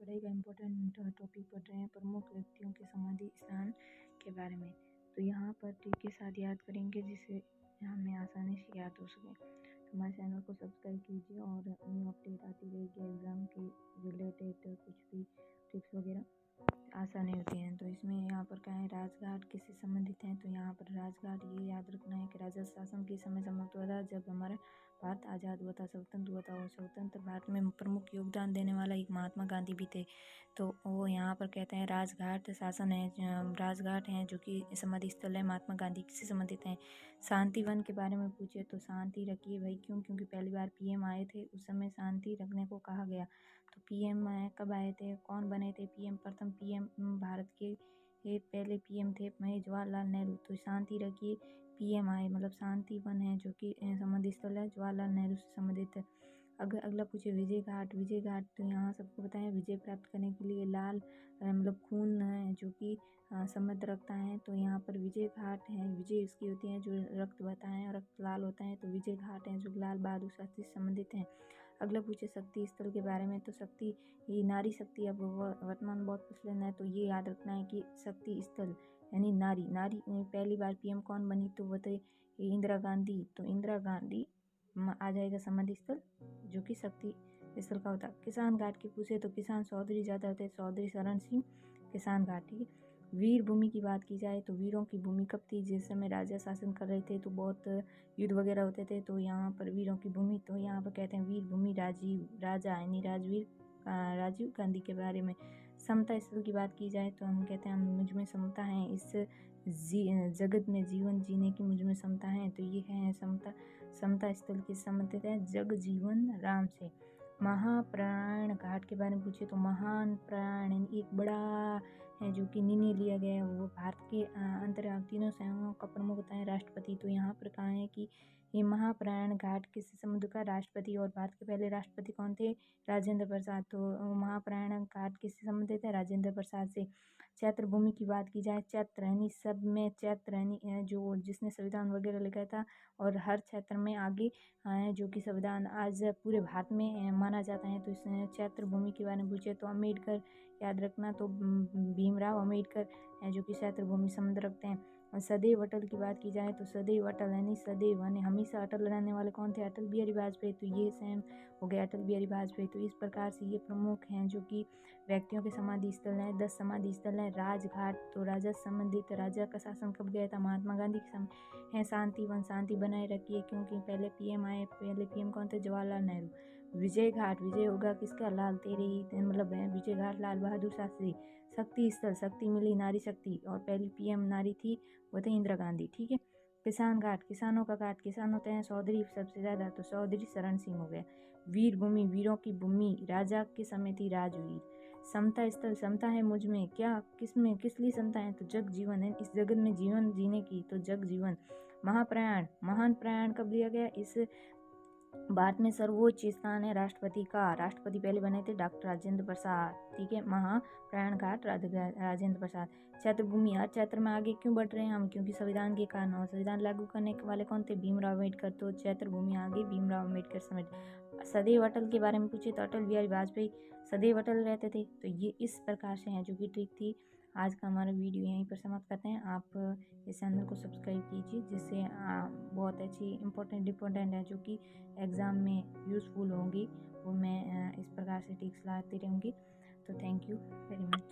पढ़ाई का important topic पढ़ रहे हैं, प्रमुख व्यक्तियों के समाधि स्थान के बारे में। तो यहाँ पर ट्रिक के साथ याद करेंगे जिससे हमें आसानी से याद हो सके। तो हमारे चैनल को सब्सक्राइब कीजिए और न्यू अपडेट आती रहेगी एग्ज़ाम के रिलेटेड, कुछ भी टिप्स वगैरह आसानी होती हैं। तो इसमें यहाँ पर क्या है, राजघाट किससे संबंधित हैं। तो यहाँ पर राजघाट ये याद रखना है कि राजा शासन के समय समाप्त हुआ था जब हमारा भारत आज़ाद हुआ था, स्वतंत्र हुआ था। और स्वतंत्र भारत में प्रमुख योगदान देने वाला एक महात्मा गांधी भी थे। तो वो यहाँ पर कहते हैं राजघाट शासन है, राजघाट हैं जो कि समाधि स्थल है महात्मा गांधी किससे संबंधित हैं। शांति वन के बारे में पूछे तो शांति रखिए भाई, क्योंकि पहली बार पीएम आए थे उस समय शांति रखने को कहा गया। तो पीएम कब आए थे, कौन बने थे पीएम, प्रथम पीएम भारत के पहले पीएम थे जवाहरलाल नेहरू। तो शांति रखिए, पीएम आए मतलब शांति वन है जो कि समाधि स्थल है जवाहरलाल नेहरू से संबंधित है। अगला पूछे विजय घाट। विजय घाट तो यहाँ सबको पता है, विजय प्राप्त करने के लिए लाल मतलब खून है जो कि संबंध रखता है। तो यहाँ पर विजय घाट है, विजय उसकी होती है जो रक्त बहता है और रक्त लाल होता है। तो विजय घाट है जो लाल बहादुर शास्त्री से संबंधित है। अगला पूछे शक्ति स्थल के बारे में। तो शक्ति ये नारी शक्ति अब वर्तमान बहुत प्रचलन है। तो ये याद रखना है कि शक्ति स्थल यानी नारी पहली बार पीएम कौन बनी, तो वो थे इंदिरा गांधी। तो इंदिरा गांधी आ जाएगा समाधि स्थल जो कि शक्ति स्थल का होता है। किसान घाट की पूछे तो किसान चौधरी ज़्यादा होते हैं, चौधरी शरण सिंह किसान घाट। ठीक है। वीर भूमि की बात की जाए तो वीरों की भूमि कब थी, जिस समय राजा शासन कर रहे थे तो बहुत युद्ध वगैरह होते थे। तो यहाँ पर वीरों की भूमि, तो यहाँ पर कहते हैं वीर भूमि राजा यानी राजीव गांधी के बारे में। समता स्थल की बात की जाए तो हम कहते हैं मुझ में समता है, इस जगत में जीवन जीने की मुझ में समता है। तो ये है समता स्थल की संबंधित है जग जीवन राम से। महाप्राण घाट के बारे में पूछे तो महान प्राण एक बड़ा है जो कि निर्णय लिया गया है, वो भारत के अंतर्गत तीनों सेनाओं का प्रमुख होता है राष्ट्रपति। तो यहाँ पर कहा है कि ये महाप्राण घाट किस समुद्र का राष्ट्रपति, और भारत के पहले राष्ट्रपति कौन थे, राजेंद्र प्रसाद। तो महाप्राण घाट किससे संबंधित है, राजेंद्र प्रसाद से। चैत्र भूमि की बात की जाए, चैत्र यानी सब में चैत्र यानी जो जिसने संविधान वगैरह लिखा था, और हर क्षेत्र में आगे जो कि संविधान आज पूरे भारत में माना जाता है। तो इस चैत्र भूमि के बारे में पूछे तो अम्बेडकर याद रखना, तो भीमराव अम्बेडकर है जो कि चैत्र भूमि संबंध रखते हैं। और सदैव अटल की बात की जाए तो सदैव अटल यानी सदैव यानी हमेशा अटल रहने वाले कौन थे, अटल बिहारी वाजपेयी। तो ये सेम हो गया अटल बिहारी वाजपेयी। तो इस प्रकार से ये प्रमुख हैं जो कि व्यक्तियों के समाधि स्थल हैं। 10 समाधि स्थल हैं। राजघाट तो राजा संबंधित, राजा का शासन कब गया था, महात्मा गांधी के समय है। शांति वन शांति बनाए रखिए क्योंकि पहले पीएम आए, पहले पीएम कौन थे, जवाहरलाल नेहरू। विजय घाट, विजय होगा किसका, लाल तेरी मतलब है विजय घाट लाल बहादुर शास्त्री। शक्ति स्थल, शक्ति मिली नारी शक्ति, और पहली पीएम नारी थी वो थे इंदिरा गांधी। ठीक है। किसान घाट, किसानों का घाट, किसान होते हैं चौधरी सबसे ज़्यादा, तो चौधरी शरण सिंह हो गया। वीर भूमि, वीरों की भूमि राजा के समय थी राजवीर। समता स्थल, समता है मुझ में क्या, किसमें, किस लिए समता है, तो जग जीवन है, इस जगत में जीवन जीने की, तो जग जीवन। महाप्रयाण, महान प्रयाण कब लिया गया, इस भारत में सर्वोच्च स्थान है राष्ट्रपति का। राष्ट्रपति पहले बने थे डॉक्टर राजेंद्र प्रसाद। ठीक है। महाप्राण घाट राजेंद्र प्रसाद। क्षेत्र भूमि, हर क्षेत्र में आगे क्यों बढ़ रहे हैं हम, क्योंकि संविधान के कारण। और संविधान लागू करने वाले कौन थे, भीमराव अम्बेडकर। तो क्षेत्र भूमि आगे भीमराव अम्बेडकर समेत। सदैव अटल के बारे में पूछे तो अटल बिहारी वाजपेयी सदैव अटल रहते थे। तो ये इस प्रकार से है जो कि ट्रिक थी। आज का हमारा वीडियो यहीं पर समाप्त करते हैं। आप इस चैनल को सब्सक्राइब कीजिए जिससे बहुत अच्छी इंपॉर्टेंट है जो कि एग्ज़ाम में यूज़फुल होंगी, वो मैं इस प्रकार से टिप्स लाती रहूँगी। तो थैंक यू वेरी मच।